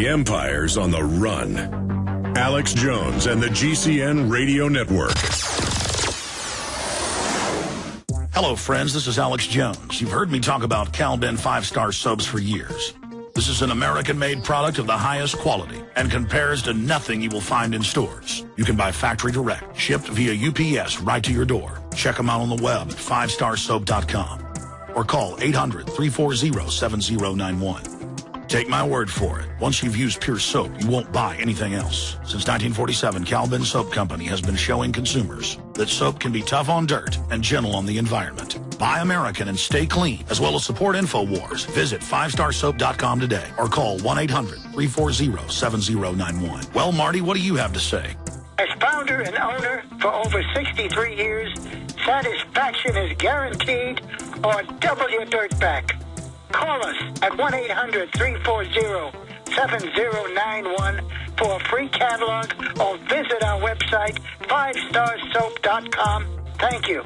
The empire's on the run. Alex Jones and the GCN Radio Network. Hello, friends. This is Alex Jones. You've heard me talk about Cal-Ben 5-star soaps for years. This is an American-made product of the highest quality and compares to nothing you will find in stores. You can buy factory direct, shipped via UPS right to your door. Check them out on the web at 5starsoap.com or call 800-340-7091. Take my word for it. Once you've used Pure Soap, you won't buy anything else. Since 1947, Cal-Ben Soap Company has been showing consumers that soap can be tough on dirt and gentle on the environment. Buy American and stay clean, as well as support Infowars. Visit 5starsoap.com today or call 1-800-340-7091. Well, Marty, what do you have to say? As founder and owner for over 63 years, satisfaction is guaranteed or double your dirt back. Call us at 1-800-340-7091 for a free catalog or visit our website, 5starsoap.com. Thank you.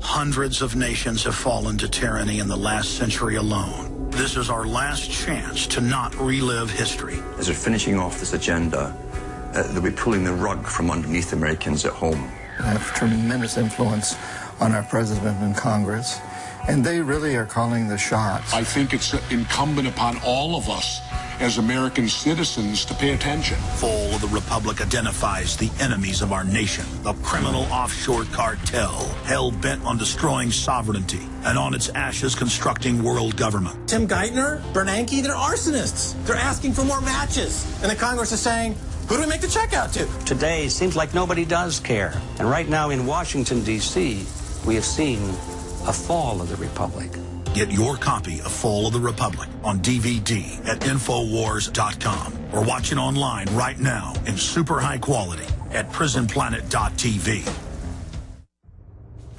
Hundreds of nations have fallen to tyranny in the last century alone. This is our last chance to not relive history. As we're finishing off this agenda, they'll be pulling the rug from underneath Americans at home. I have tremendous influence on our president and Congress, and they really are calling the shots. I think it's incumbent upon all of us as American citizens to pay attention. Fall of the Republic identifies the enemies of our nation, the criminal offshore cartel, hell-bent on destroying sovereignty, and on its ashes constructing world government. Tim Geithner, Bernanke, they're arsonists. They're asking for more matches. And the Congress is saying, who do we make the check out to? Today seems like nobody does care. And right now in Washington, D.C., we have seen a fall of the Republic. Get your copy of Fall of the Republic on DVD at Infowars.com or watch it online right now in super high quality at prisonplanet.tv.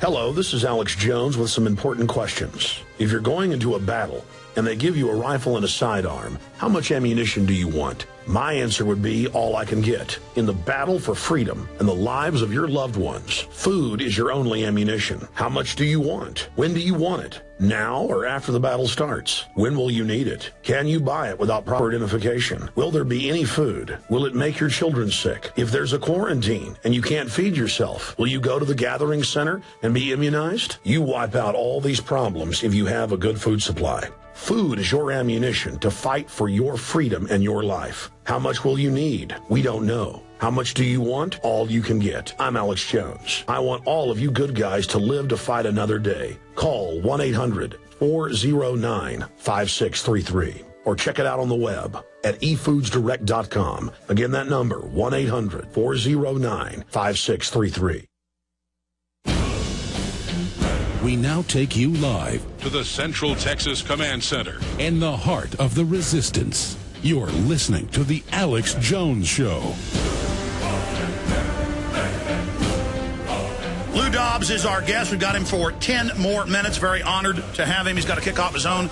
Hello, this is Alex Jones with some important questions. If you're going into a battle and they give you a rifle and a sidearm, how much ammunition do you want? My answer would be all I can get. In the battle for freedom and the lives of your loved ones, food is your only ammunition. How much do you want? When do you want it? Now or after the battle starts? When will you need it? Can you buy it without proper identification? Will there be any food? Will it make your children sick? If there's a quarantine and you can't feed yourself, will you go to the gathering center and be immunized? You wipe out all these problems if you have a good food supply. Food is your ammunition to fight for your freedom and your life. How much will you need? We don't know. How much do you want? All you can get. I'm Alex Jones. I want all of you good guys to live to fight another day. Call 1-800-409-5633 or check it out on the web at efoodsdirect.com. Again, that number, 1-800-409-5633. We now take you live to the Central Texas Command Center in the heart of the resistance. You're listening to The Alex Jones Show. Lou Dobbs is our guest. We've got him for 10 more minutes. Very honored to have him. He's got to kick off his own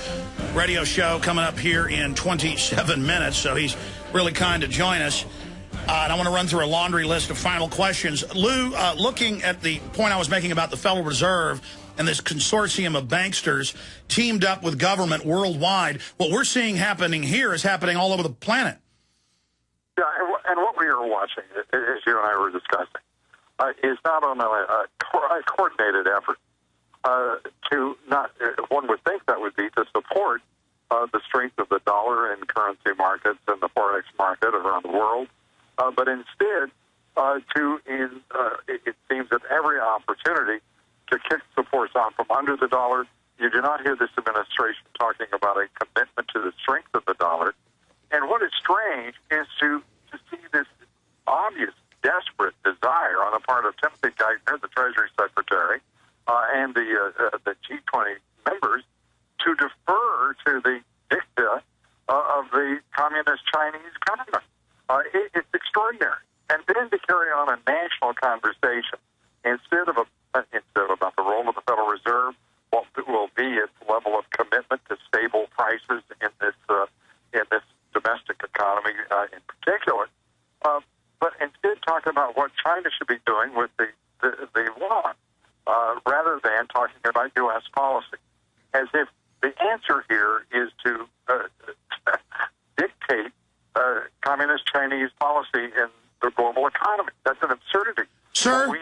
radio show coming up here in 27 minutes, so he's really kind to join us. And I want to run through a laundry list of final questions. Lou, looking at the point I was making about the Federal Reserve and this consortium of banksters teamed up with government worldwide, what we're seeing happening here is happening all over the planet. Yeah, and what we are watching, as you and I were discussing, is not only a coordinated effort to not, one would think that would be to support the strength of the dollar and currency markets and the Forex market around the world, but instead it seems at every opportunity to kick the force out from under the dollar. You do not hear this administration talking about a commitment to the strength of the dollar. And what is strange is to see this obvious, desperate desire on the part of Timothy Geithner, the Treasury Secretary, and the G20 members to defer to the dicta of the Communist Chinese government. It's extraordinary. And then to carry on a national conversation instead of about the role of the Federal Reserve, what will be its level of commitment to stable prices in this domestic economy in particular, but instead talk about what China should be doing with the yuan, rather than talking about U.S. policy, as if the answer here is to replicate communist Chinese policy in the global economy. That's an absurdity. Sir,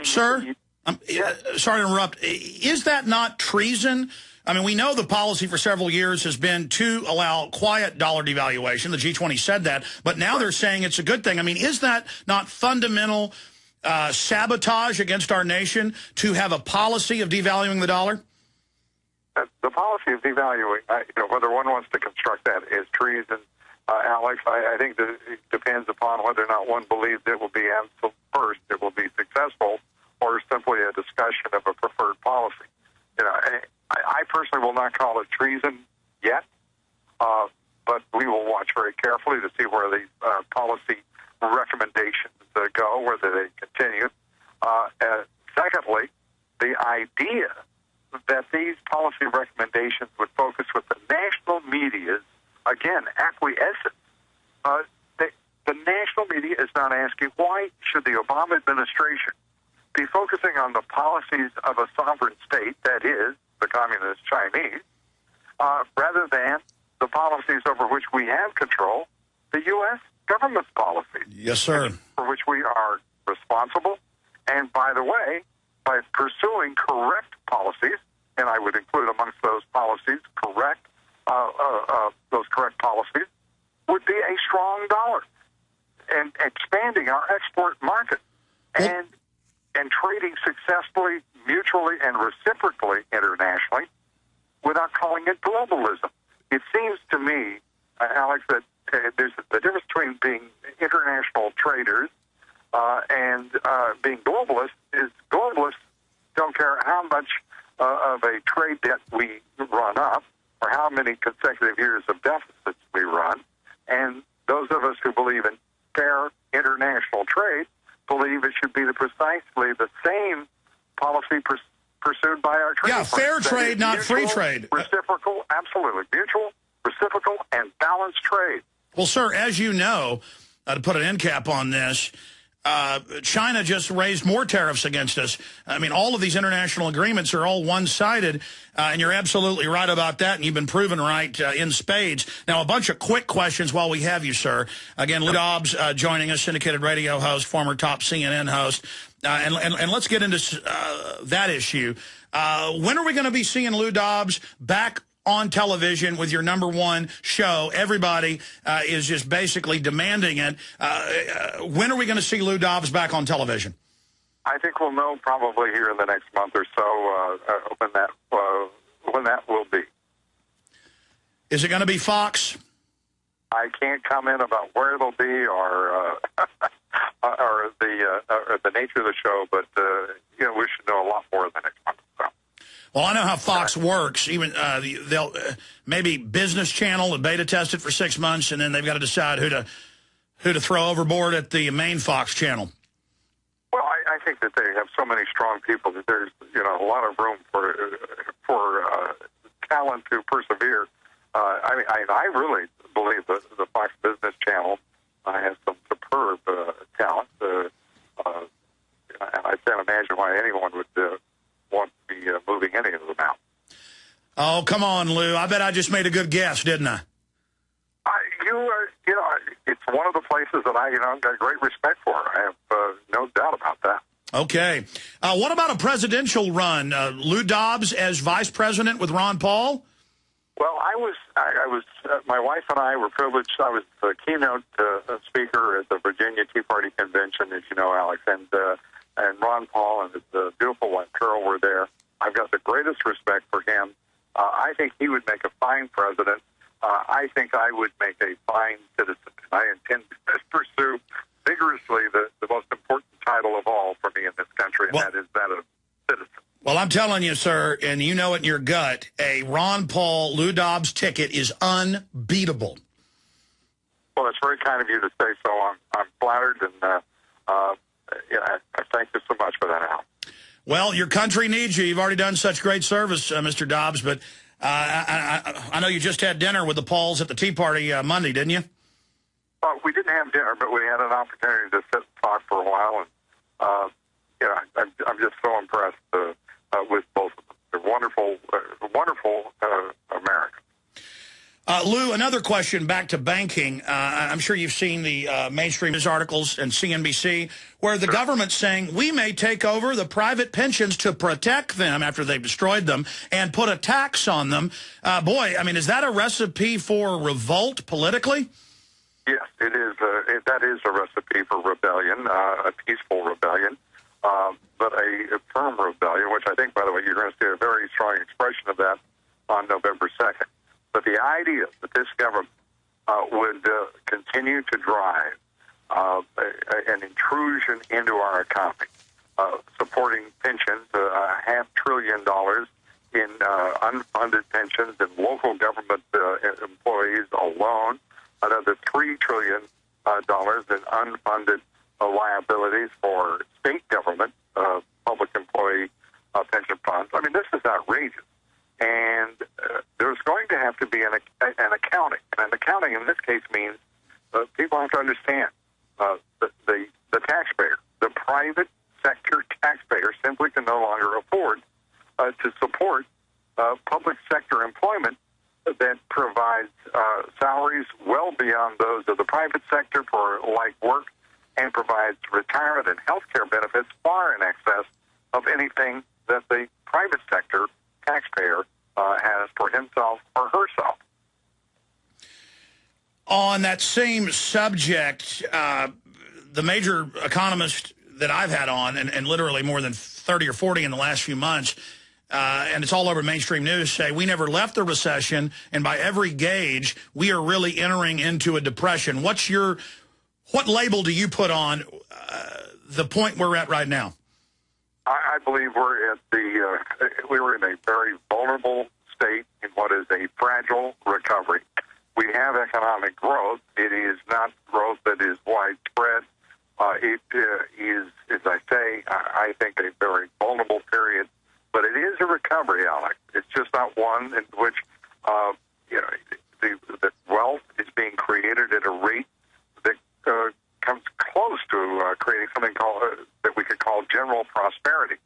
sorry to interrupt. Is that not treason? I mean, we know the policy for several years has been to allow quiet dollar devaluation. The G20 said that, but now they're saying it's a good thing. I mean, is that not fundamental sabotage against our nation to have a policy of devaluing the dollar? The policy of devaluing, whether one wants to construct that as treason, Alex, I think that it depends upon whether or not one believes it will be first, it will be successful, or simply a discussion of a preferred policy. I personally will not call it treason yet, but we will watch very carefully to see where these policy recommendations go, whether they continue. Secondly, the idea that these policy recommendations would focus with the national media's, again, acquiescence. The national media is not asking why should the Obama administration be focusing on the policies of a sovereign state, that is, the communist Chinese, rather than the policies over which we have control, the U.S. government's policies. Yes, sir. For which we are responsible. And by the way, by pursuing correct policies, and I would include amongst those policies those correct policies, would be a strong dollar and expanding our export market and trading successfully, mutually, and reciprocally internationally without calling it globalism. It seems to me, Alex, that there's the difference between being international traders and being globalists is globalists don't care how much of a trade debt we run up or how many consecutive years of deficits we run. And those of us who believe in fair international trade believe it should be precisely the same policy pursued by our trade. Yeah, fair trade, not free trade. Reciprocal, absolutely. Mutual, reciprocal, and balanced trade. Well, sir, as you know, to put an end cap on this, China just raised more tariffs against us. I mean, all of these international agreements are all one-sided, and you're absolutely right about that, and you've been proven right in spades. Now, a bunch of quick questions while we have you, sir. Again, Lou Dobbs joining us, syndicated radio host, former top CNN host. And let's get into that issue. When are we going to be seeing Lou Dobbs back on television with your #1 show? Everybody is just basically demanding it. When are we going to see Lou Dobbs back on television? I think we'll know probably here in the next month or so when that will be. Is it going to be Fox? I can't comment about where it'll be or the nature of the show, but we should know a lot more in the next month or so. Well, I know how Fox works. Even they'll maybe Business Channel and beta test it for 6 months, and then they've got to decide who to throw overboard at the main Fox channel. Well, I think that they have so many strong people that there's a lot of room for talent to persevere. I really believe that the Fox Business Channel has some superb talent, and I can't imagine why anyone would want to be moving any of them out. Oh, come on, Lou. I bet I just made a good guess, didn't I? It's one of the places that I got great respect for. I have no doubt about that. Okay. What about a presidential run? Lou Dobbs as vice president with Ron Paul? Well, I was my wife and I were privileged. I was the keynote speaker at the Virginia Tea Party convention, as you know, Alex, and Ron Paul and his beautiful wife Carol were there. I've got the greatest respect for him. I think he would make a fine president. I think I would make a fine citizen. I intend to pursue vigorously the most important title of all for me in this country, and that is that of citizen. Well, I'm telling you, sir, and you know it in your gut, a Ron Paul, Lou Dobbs ticket is unbeatable. Well, it's very kind of you to say so. I'm flattered, and I thank you so much for that, Al. Well, your country needs you. You've already done such great service, Mr. Dobbs, but I know you just had dinner with the Pauls at the Tea Party Monday, didn't you? We didn't have dinner, but we had an opportunity to sit and talk for a while, and I'm just so impressed with both of them. They're wonderful, wonderful Americans. Lou, another question back to banking. I'm sure you've seen the mainstream news articles and CNBC where the government's saying we may take over the private pensions to protect them after they've destroyed them and put a tax on them. Boy, I mean, is that a recipe for revolt politically? Yes, it is. That is a recipe for rebellion, a peaceful rebellion, but a firm rebellion, which I think, by the way, you're going to see a very strong expression of that on November 2nd. But the idea that this government would continue to drive an intrusion into our economy, supporting pensions, $500 billion in unfunded pensions and local government employees alone, another $3 trillion in unfunded liabilities for state government, public employee pension funds. I mean, this is outrageous. And there's going to have to be an accounting. And accounting in this case means people have to understand the taxpayer, the private sector taxpayer simply can no longer afford to support public sector employment that provides salaries well beyond those of the private sector for like work and provides retirement and health care benefits far in excess of anything that the private sector taxpayer has for himself or herself. On that same subject, the major economists that I've had on, and literally more than 30 or 40 in the last few months, and it's all over mainstream news, say we never left the recession, and by every gauge, we are really entering into a depression. What label do you put on the point we're at right now? I believe we're at we were in a very vulnerable state in what is a fragile recovery. We have economic growth. It is not growth that is widespread. It is, as I say, I think a very vulnerable period. But it is a recovery, Alex. It's just not one in which the wealth is being created at a rate that comes close to creating something that we could call general prosperity.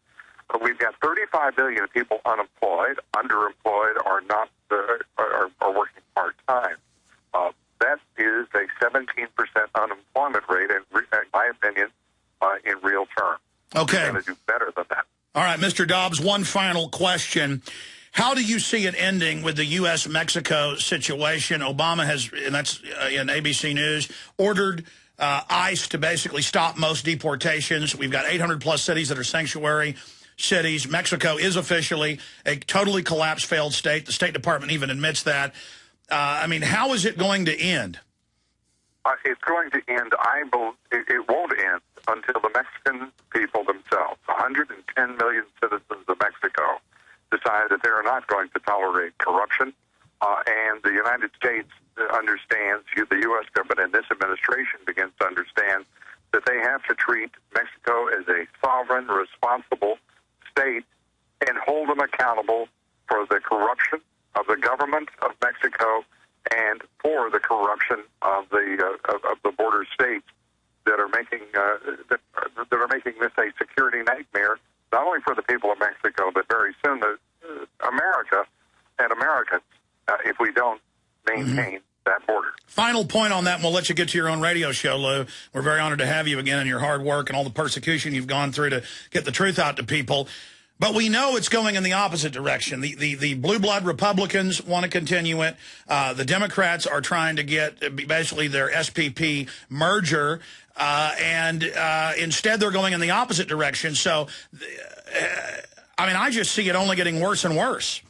We've got 35 million people unemployed, underemployed, or not are working part time. That is a 17% unemployment rate, in my opinion, in real terms. Okay, we're going to do better than that. All right, Mr. Dobbs, one final question. How do you see it ending with the U.S.-Mexico situation? Obama has, and that's in ABC News, ordered ICE to basically stop most deportations. We've got 800-plus cities that are sanctuary cities. Mexico is officially a totally collapsed, failed state. The State Department even admits that. I mean, how is it going to end? It's going to end, I believe, it won't end until the Mexican people themselves, 110 million citizens of Mexico, decide that they are not going to tolerate corruption. And the United States understands, the U.S. government and this administration begins to understand that they have to treat Mexico as a sovereign, responsible state and hold them accountable for the corruption of the government of Mexico and for the corruption of the border states that are making this a security nightmare, not only for the people of Mexico, but very soon America and Americans, if we don't maintain that border. Final point on that, and we'll let you get to your own radio show, Lou. We're very honored to have you again and your hard work and all the persecution you've gone through to get the truth out to people. But we know it's going in the opposite direction. The blue blood Republicans want to continue it. The Democrats are trying to get basically their SPP merger, and instead they're going in the opposite direction. So, I mean, I just see it only getting worse and worse.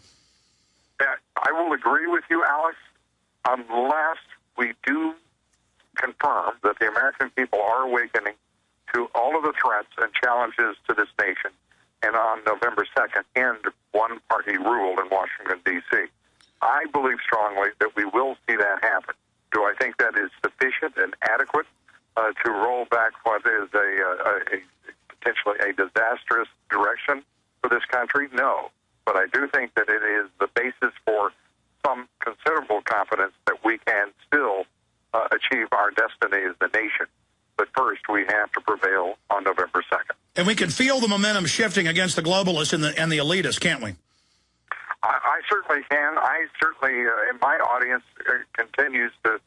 I will agree with you, Alex, unless we do confirm that the American people are awakening to all of the threats and challenges to this nation, and on November 2nd, end one-party rule in Washington, D.C. I believe strongly that we will see that happen. Do I think that is sufficient and adequate to roll back what is potentially a disastrous direction for this country? No. But I do think that it is the basis for some considerable confidence that we can still achieve our destiny as the nation. But first, we have to prevail on November 2nd. And we can feel the momentum shifting against the globalists and the elitists, can't we? I certainly can. I certainly, in my audience, continues to